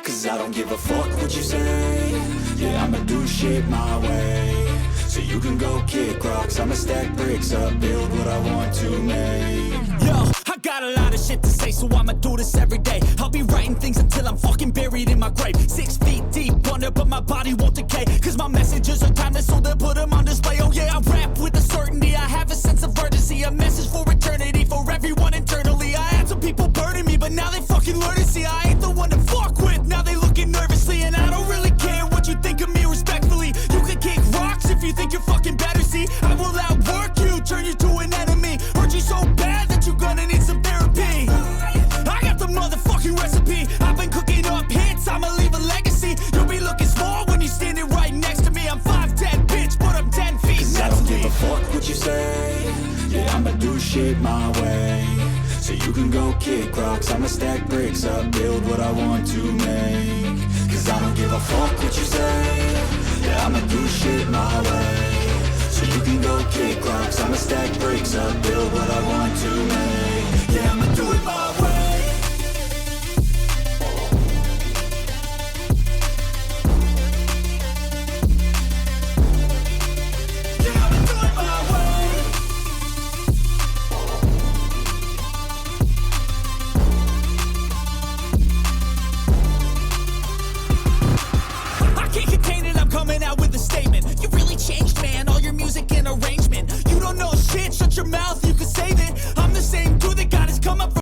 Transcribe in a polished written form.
Cause I don't give a fuck what you say. Yeah, I'ma do shit my way. So you can go kick rocks, I'ma stack bricks up, build what I want to make. Yo, I got a lot of shit to say, so I'ma do this every day. I'll be writing things until I'm fucking buried in my grave. 6 feet deep under, but my body won't decay. Cause my messages are timeless, so they'll put them on display. Oh yeah, I rap with a certainty, I have a sense of urgency. A message for eternity, for everyone internally. I had some people burning me, but now they fucking learn to see I ain't the one to fuck with. Now they looking nervously, and I don't really care what you think of me respectfully. You can kick rocks if you think you're fucking better, see. I will outwork you, turn you to an enemy. Hurt you so bad that you're gonna need some therapy. I got the motherfucking recipe. I've been cooking up hits, I'ma leave a legacy. You'll be looking small when you're standing right next to me. I'm 5'10", bitch, but I'm 10 feet. Cause I don't give a fuck what you say. Yeah, I'ma do shit my way. So you can go kick rocks, I'ma stack bricks up, build what I want to make. Cause I don't give a fuck what you say. Yeah, I'ma do shit my way. So you can go kick rocks, I'ma stack bricks up, build what I want to make.